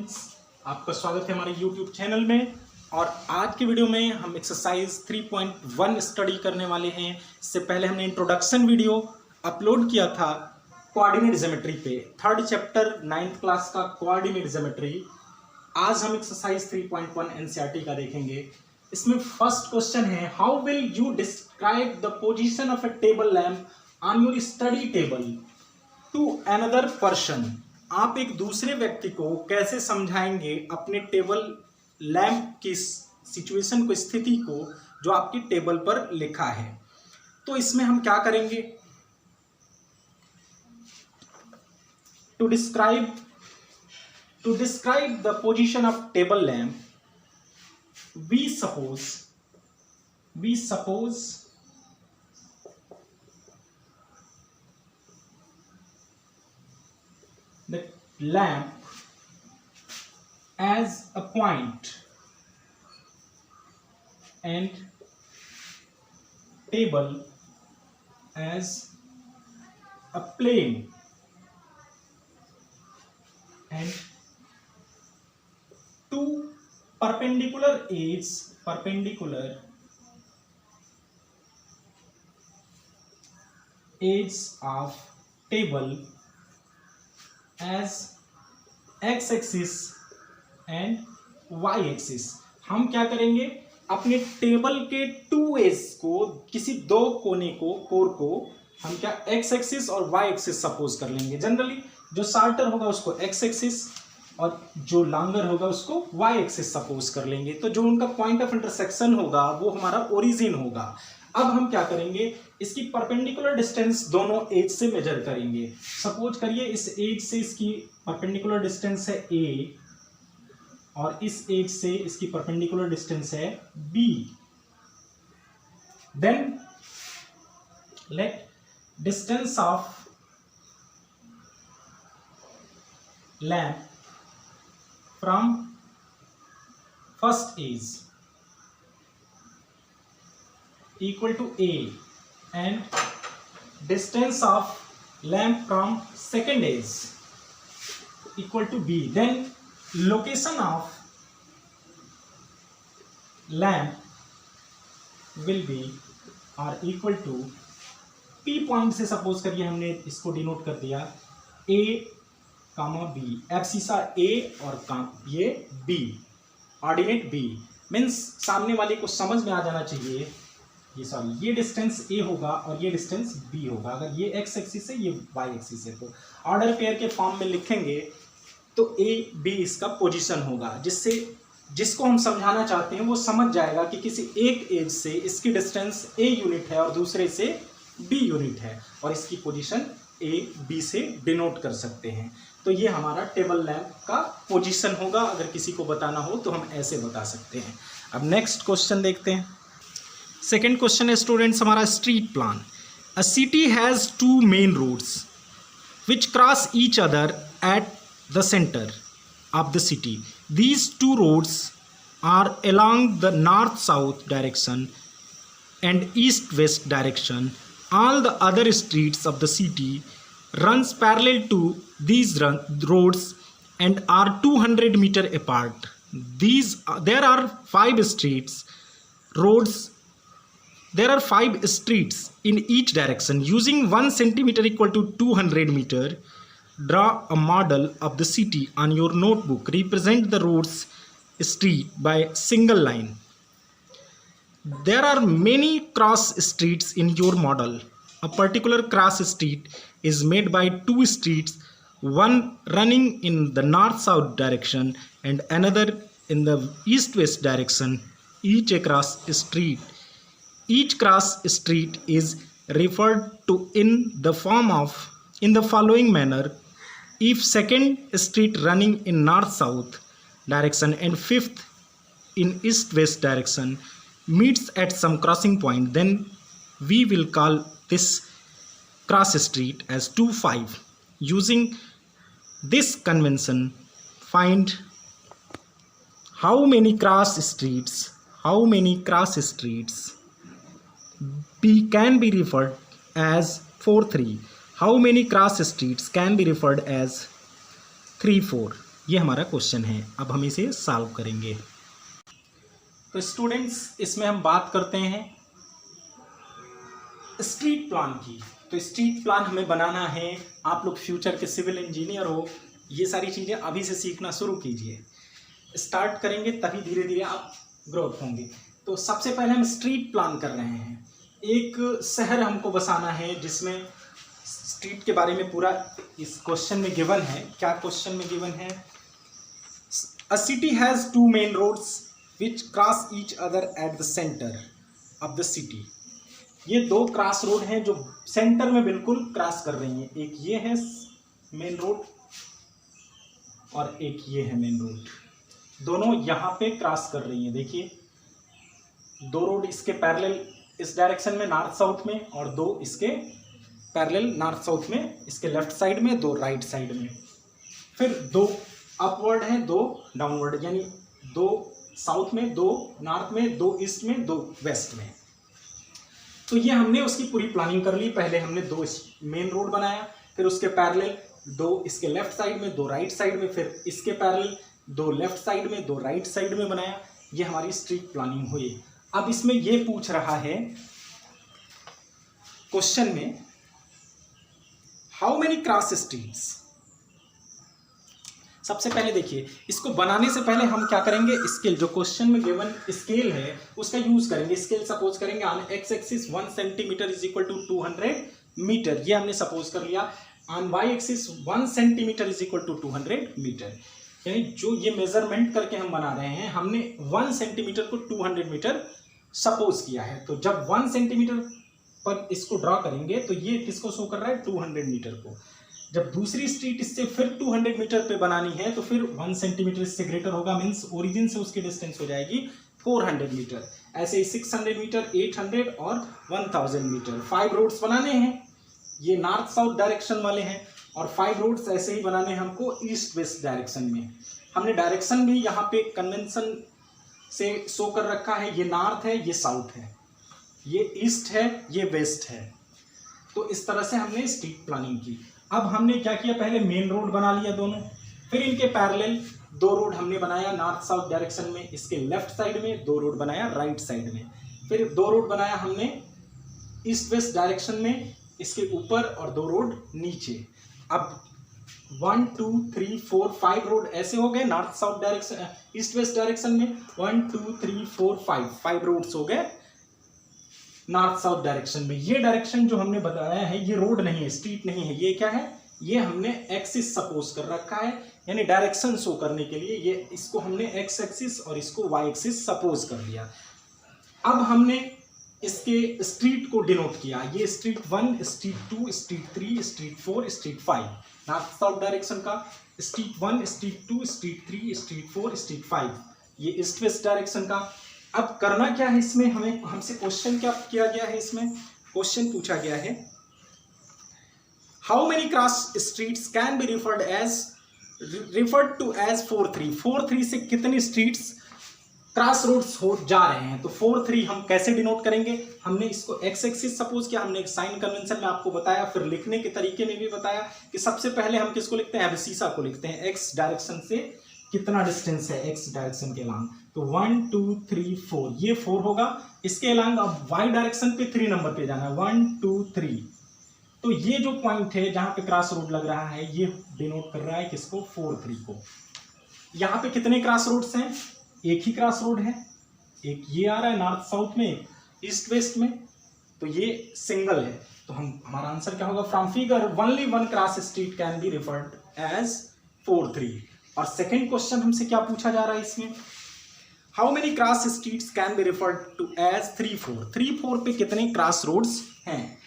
Students, आपका स्वागत है हमारे YouTube चैनल में। और आज की वीडियो में हम एक्सरसाइज 3.1 स्टडी करने वाले हैं। इससे पहले हमने इंट्रोडक्शन वीडियो अपलोड किया था कोऑर्डिनेट ज्योमेट्री पे, थर्ड चैप्टर 9th क्लास का कोऑर्डिनेट ज्योमेट्री। आज हम एक्सरसाइज 3.1 एनसीईआरटी का देखेंगे। इसमें फर्स्ट क्वेश्चन है, how will you describe the position of a table lamp on your study table to another person. आप एक दूसरे व्यक्ति को कैसे समझाएंगे अपने टेबल लैंप की सिचुएशन को, स्थिति को, जो आपकी टेबल पर लिखा है। तो इसमें हम क्या करेंगे, to describe the position of table lamp we suppose the lamp as a point and table as a plane and two perpendicular edges of table as x axis and y axis. हम क्या करेंगे, अपने table के to as को, किसी दो कोने को, कोर को हम क्या x एक्सिस और y एक्सिस सपोज कर लेंगे। जनरली जो शार्टर होगा उसको x एक्सिस और जो लॉन्गर होगा उसको y एक्सिस सपोज कर लेंगे। तो जो उनका पॉइंट ऑफ इंटरसेक्शन होगा वो हमारा ओरिजिन होगा। अब हम क्या करेंगे, इसकी परपेंडिकुलर डिस्टेंस दोनों एज से मेजर करेंगे। सपोज करिए इस एज से इसकी परपेंडिकुलर डिस्टेंस है a और इस एज से इसकी परपेंडिकुलर डिस्टेंस है b। Then let distance of lamp from first edge equal to A and distance of lamp from second edge equal to B. Then location of lamp will be or equal to P point से suppose करिए हमने इसको denote कर दिया A comma B, abscissa A और ये B, ordinate B। Means सामने वाले को समझ में आ जाना चाहिए ये डिस्टेंस A होगा और ये डिस्टेंस B होगा। अगर ये x एक्सिस है, ये y एक्सिस है, तो ऑर्डर पेयर के फॉर्म में लिखेंगे तो A B इसका पोजीशन होगा, जिसको हम समझाना चाहते हैं वो समझ जाएगा कि किसी एक एज से इसकी डिस्टेंस A यूनिट है और दूसरे से B यूनिट है और इसकी पोजीशन A B से डिनोट कर सकते हैं। तो ये हमारा टेबल लैंप का पोजीशन होगा। अगर किसी को बताना हो तो हम ऐसे बता सकते हैं। अब नेक्स्ट क्वेश्चन देखते हैं। सेकेंड क्वेश्चन है स्टूडेंट्स हमारा, street plan. A city has two main roads which cross each other at the centre of the city. These two roads are along the north south direction and east west direction. All the other streets of the city runs parallel to these roads and are 200 meter apart. There are 5 streets in each direction. Using 1 centimeter equal to 200 meter, draw a model of the city on your notebook. Represent the roads street by single line. There are many cross streets in your model. A particular cross street is made by 2 streets, one running in the north-south direction and another in the east-west direction, each cross street. Each cross street is referred to in the following manner. If second street running in north-south direction and fifth in east-west direction meets at some crossing point, then we will call this cross street as 2, 5. Using this convention, find how many cross streets can be referred as 4, 3. How many cross streets can be referred as 3, 4? ये हमारा question है। अब हम इसे solve करेंगे। तो students, इसमें हम बात करते हैं स्ट्रीट प्लान की। तो स्ट्रीट प्लान हमें बनाना है। आप लोग फ्यूचर के सिविल इंजीनियर हो, ये सारी चीज़ें अभी से सीखना शुरू कीजिए। स्टार्ट करेंगे तभी धीरे धीरे आप ग्रोथ होंगे। तो सबसे पहले हम स्ट्रीट प्लान कर रहे हैं। एक शहर हमको बसाना है जिसमें स्ट्रीट के बारे में पूरा इस क्वेश्चन में गिवन है। क्या क्वेश्चन में गिवन है? A city has 2 main roads which cross each other at the centre of the city. ये 2 क्रॉस रोड हैं जो सेंटर में बिल्कुल क्रॉस कर रही हैं। एक ये है मेन रोड और एक ये है मेन रोड। दोनों यहाँ पे क्रॉस कर रही हैं। देखिए, 2 रोड इसके पैरेलल इस डायरेक्शन में नॉर्थ साउथ में, और 2 इसके पैरेलल नॉर्थ साउथ में, इसके लेफ्ट साइड में, 2 राइट साइड में। फिर 2 अपवर्ड हैं, 2 डाउनवर्ड, यानी 2 साउथ में, 2 नॉर्थ में, 2 ईस्ट में, 2 वेस्ट में। तो ये हमने उसकी पूरी प्लानिंग कर ली। पहले हमने 2 मेन रोड बनाया, फिर उसके पैरेलल 2 इसके लेफ्ट साइड में, 2 राइट साइड में, फिर इसके पैरेलल 2 लेफ्ट साइड में, 2 राइट साइड में बनाया। ये हमारी स्ट्रीट प्लानिंग हुई। अब इसमें ये पूछ रहा है क्वेश्चन में, हाउ मेनी क्रॉस स्ट्रीट्स। सबसे पहले देखिए, इसको बनाने से पहले हम क्या करेंगे, स्केल, जो क्वेश्चन में गिवन स्केल है उसका यूज करेंगे। स्केल सपोज करेंगे on x axis 1 centimetre is equal to 200 metre, ये हमने सपोज कर लिया। On y axis 1 centimetre is equal to 200 metre, यानी जो ये मेजरमेंट करके हम बना रहे हैं, हमने 1 सेंटीमीटर को 200 मीटर सपोज किया है। तो जब 1 सेंटीमीटर पर इसको ड्रॉ करेंगे तो ये किसको शो कर रहा है, 200 मीटर को। जब दूसरी स्ट्रीट इससे फिर 200 मीटर पे बनानी है तो फिर 1 सेंटीमीटर इससे ग्रेटर होगा, मीन्स ओरिजिन से उसकी डिस्टेंस हो जाएगी 400 मीटर। ऐसे ही 600 मीटर, 800 और 1000 मीटर। 5 रोड्स बनाने हैं, ये नॉर्थ साउथ डायरेक्शन वाले हैं, और 5 रोड्स ऐसे ही बनाने हैं हमको ईस्ट वेस्ट डायरेक्शन में। हमने डायरेक्शन भी यहाँ पे कन्वेंशन से शो कर रखा है। ये नॉर्थ है, ये साउथ है, ये ईस्ट है, ये वेस्ट है। तो इस तरह से हमने स्ट्रीट प्लानिंग की। अब हमने क्या किया, पहले मेन रोड बना लिया दोनों, फिर इनके पैरेलल 2 रोड हमने बनाया नॉर्थ साउथ डायरेक्शन में। इसके लेफ्ट साइड में 2 रोड बनाया राइट साइड में। फिर 2 रोड बनाया हमने ईस्ट वेस्ट डायरेक्शन में, इसके ऊपर, और 2 रोड नीचे। अब 1 2 3 4 5 रोड ऐसे हो गए north south direction, east west direction में। 1 2 3 4 5 रोड्स हो गए नॉर्थ साउथ डायरेक्शन में। ये डायरेक्शन जो हमने बताया है ये रोड नहीं है, स्ट्रीट नहीं है, ये क्या है, ये हमने एक्सिस सपोज कर रखा है, यानी डायरेक्शन शो करने के लिए ये इसको हमने एक्स एक्सिस और इसको वाई एक्सिस सपोज कर लिया। अब हमने इसके स्ट्रीट को डिनोट किया। ये street 1, street 2, street 3, street 4, street 5, north south direction का street 1, street 2, street 3, street 4, street 5, ये ईस्ट वेस्ट डायरेक्शन का। अब करना क्या है इसमें, हमें हमसे क्वेश्चन क्या किया गया है, इसमें क्वेश्चन पूछा गया है, how many cross streets can be referred to as 4-3। 4-3 से कितनी स्ट्रीट्स क्रॉस रोड्स हो जा रहे हैं। तो 4-3 हम कैसे डिनोट करेंगे, हमने इसको एक्स एक्सिस सपोज किया, हमने एक साइन कन्वेंशन में आपको बताया, फिर लिखने के तरीके में भी बताया कि सबसे पहले हम किसको लिखते हैं, एब्सिसा को लिखते हैं। एक्स डायरेक्शन से कितना डिस्टेंस है एक्स डायरेक्शन के अलांग, तो 1 2 3 4, ये 4 होगा। इसके अलांग अब वाई डायरेक्शन पे 3 नंबर पे जाना है, 1 2 3। तो ये जो पॉइंट है जहां पे क्रॉस रोड लग रहा है ये डिनोट कर रहा है किसको, 4-3 को। यहाँ पे कितने क्रॉस रोड्स हैं, एक ही क्रॉस रोड है, एक ये आ रहा है नॉर्थ साउथ में, ईस्ट वेस्ट में, तो ये सिंगल है। तो हमारा आंसर क्या होगा, from figure only 1 cross street can be referred as 4-3। और सेकेंड क्वेश्चन हमसे क्या पूछा जा रहा है इसमें, how many cross streets can be referred to as 3-4। 3-4 पे कितने क्रॉस रोड्स हैं,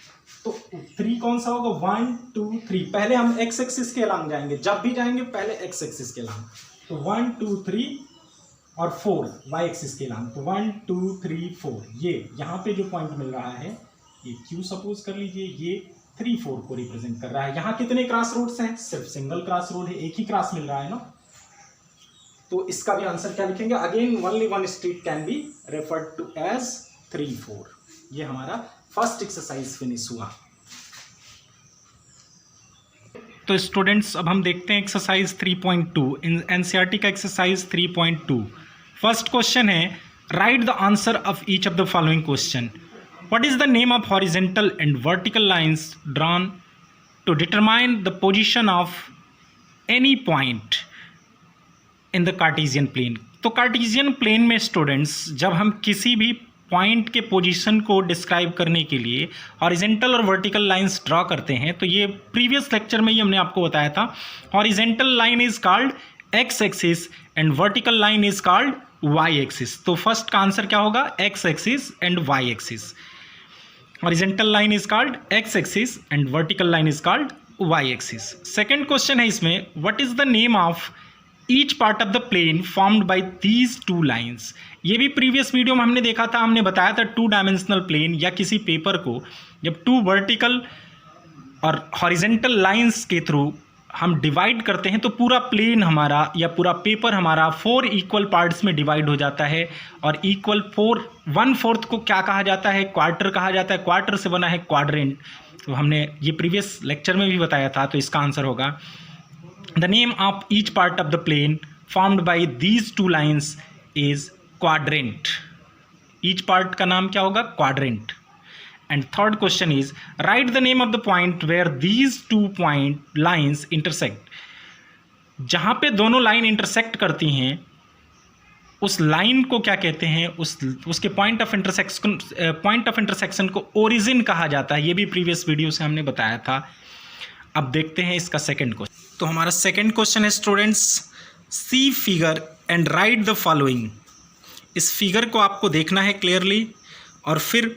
तो 3 कौन सा होगा, 1 2 3। पहले हम एक्स एक्सिस के अलांग जाएंगे, जब भी जाएंगे पहले एक्स एक्सिस के अलांग, तो 1 2 3 और 4 वाई एक्सिस के अलांग, तो 1 2 3 4। ये यहाँ पे जो पॉइंट मिल रहा है ये क्यू सपोज कर लीजिए, ये 3-4 को रिप्रेजेंट कर रहा है। यहाँ कितने क्रॉस रोड्स हैं, सिर्फ सिंगल क्रॉस रोड है, एक ही क्रॉस मिल रहा है ना। तो इसका भी आंसर क्या लिखेंगे, again only 1 street can be referred to as 3-4। ये हमारा फर्स्ट एक्सरसाइज फिनिश हुआ। तो स्टूडेंट्स अब हम देखते हैं एक्सरसाइज 3.2 इन एनसीईआरटी का एक्सरसाइज 3.2। फर्स्ट क्वेश्चन है write the answer of each of the following question. What is the name of horizontal and vertical lines drawn to determine the position of any point in the Cartesian plane. तो Cartesian plane में students जब हम किसी भी point के position को describe करने के लिए हॉरिजेंटल और वर्टिकल लाइंस ड्रॉ करते हैं, तो ये प्रीवियस लेक्चर में ही हमने आपको बताया था। Horizontal line is called x axis and vertical line is called y axis. तो फर्स्ट का आंसर क्या होगा? X axis and y axis. Horizontal line is called x axis and vertical line is called y axis. Second question है इसमें what is the name of each part of the plane formed by these two lines. ये भी previous video में हमने देखा था, हमने बताया था टू डायमेंशनल प्लेन या किसी पेपर को जब टू वर्टिकल और हॉरिजेंटल लाइंस के थ्रू हम डिवाइड करते हैं तो पूरा प्लेन हमारा या पूरा पेपर हमारा 4 इक्वल पार्ट्स में डिवाइड हो जाता है। और इक्वल 1/4 को क्या कहा जाता है? क्वार्टर कहा जाता है। क्वार्टर से बना है क्वाड्रेंट। तो हमने ये प्रीवियस लेक्चर में भी बताया था, तो इसका आंसर होगा the name of each part of the plane formed by these two lines is quadrant. Each part का नाम क्या होगा? Quadrant. And third question is write the name of the point where these two point lines intersect. जहां पे दोनों line intersect करती हैं उस लाइन को क्या कहते हैं? उसके पॉइंट ऑफ इंटरसेक्शन को ओरिजिन कहा जाता है। ये भी प्रीवियस वीडियो से हमने बताया था। अब देखते हैं इसका सेकेंड क्वेश्चन। तो हमारा सेकेंड क्वेश्चन है students see figure and write the following. इस फिगर को आपको देखना है क्लियरली और फिर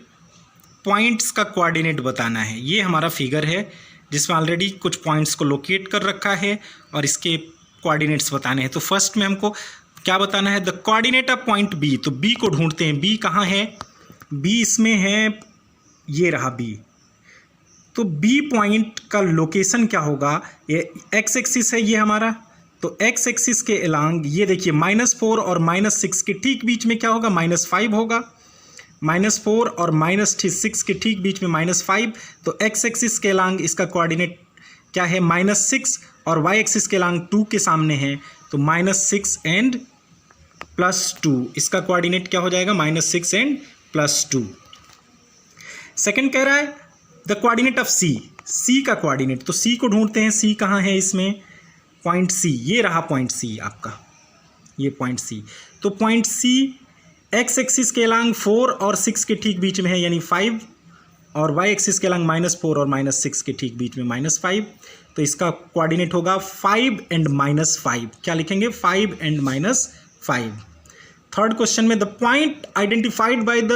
पॉइंट्स का कोऑर्डिनेट बताना है। ये हमारा फिगर है जिसमें ऑलरेडी कुछ पॉइंट्स को लोकेट कर रखा है और इसके कोऑर्डिनेट्स बताने हैं। तो फर्स्ट में हमको क्या बताना है? The coordinate of point B. तो बी को ढूंढते हैं। बी कहाँ है? बी इसमें है, ये रहा बी। तो बी पॉइंट का लोकेशन क्या होगा? ये एक्स एक्सिस है ये हमारा, तो एक्स एक्सिस के अलोंग ये देखिए -4 और -6 के ठीक बीच में क्या होगा? -5 होगा। -4 और -6 के ठीक बीच में -5। तो एक्स एक्सिस के अलोंग इसका कोऑर्डिनेट क्या है? -6 और वाई एक्सिस के अलोंग 2 के सामने है, तो -6 एंड +2 इसका कोऑर्डिनेट क्या हो जाएगा? -6 एंड +2। सेकेंड कह रहा है द कोऑर्डिनेट ऑफ सी। सी का कोऑर्डिनेट, तो सी को ढूंढते हैं। सी कहाँ है इसमें? पॉइंट सी, ये रहा पॉइंट सी आपका, ये पॉइंट सी। तो पॉइंट सी एक्स एक्सिस के अलोंग 4 और 6 के ठीक बीच में है यानी 5, और वाई एक्सिस के अलोंग -4 और -6 के ठीक बीच में -5। तो इसका कोऑर्डिनेट होगा 5 एंड -5। क्या लिखेंगे? 5 एंड -5। थर्ड क्वेश्चन में the point identified by the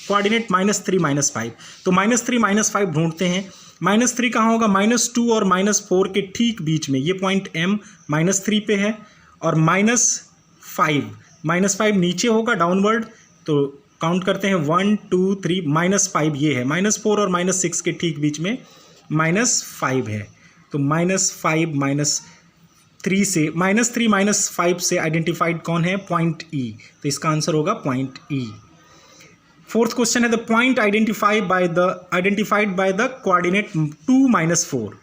coordinate -3 -5। तो -3 -5 ढूंढते हैं। -3 कहाँ होगा? -2 और -4 के ठीक बीच में, ये पॉइंट M -3 पे है। और -5 नीचे होगा डाउनवर्ड, तो काउंट करते हैं 1 2 3 -5 ये है। -4 और -6 के ठीक बीच में -5 है, तो -3 से -5 से आइडेंटिफाइड कौन है? Point E। तो इसका आंसर होगा पॉइंट E। फोर्थ क्वेश्चन है the point identified by the coordinate 2 -4।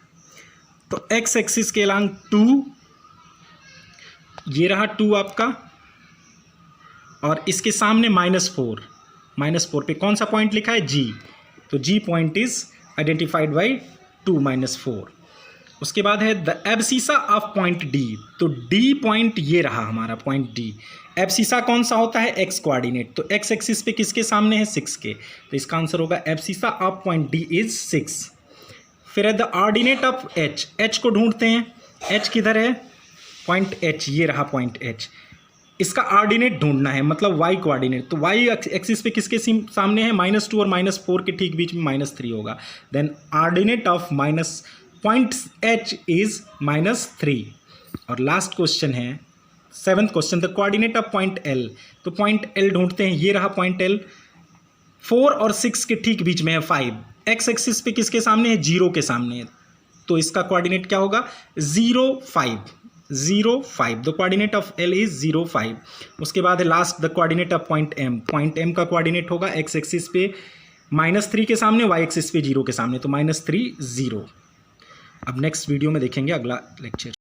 तो एक्स एक्सिस के अलोंग 2, ये रहा 2 आपका, और इसके सामने -4 पे कौन सा पॉइंट लिखा है? G। तो G point is identified by 2 -4। उसके बाद है the abscissa of point D। तो D पॉइंट ये रहा हमारा पॉइंट D। एब्सिसा कौन सा होता है? X coordinate. तो एक्स एक्सिस पे किसके सामने है? 6 के। तो इसका आंसर होगा abscissa of point D is 6। फिर है the ordinate of H। H को ढूंढते हैं। H किधर है? पॉइंट H, ये रहा पॉइंट H। इसका ऑर्डिनेट ढूंढना है, मतलब वाई कोऑर्डिनेट। तो वाई एक्सिस पे किसके सामने है? -2 और -4 के ठीक बीच में -3 होगा। Then ordinate of point H is -3। और लास्ट क्वेश्चन है 7th question the coordinate of point L। तो पॉइंट L ढूंढते हैं। ये रहा पॉइंट L, 4 और 6 के ठीक बीच में है 5। एक्स एक्सिस पे किसके सामने है? 0 के सामने है, तो इसका कोऑर्डिनेट क्या होगा? 0 5। The coordinate of L is 0 5। उसके बाद है last the coordinate of point M। Point M का कोऑर्डिनेट होगा एक्स एक्सिस पे -3 के सामने, वाई एक्सिस पे 0 के सामने, तो -3 0। अब नेक्स्ट वीडियो में देखेंगे अगला लेक्चर।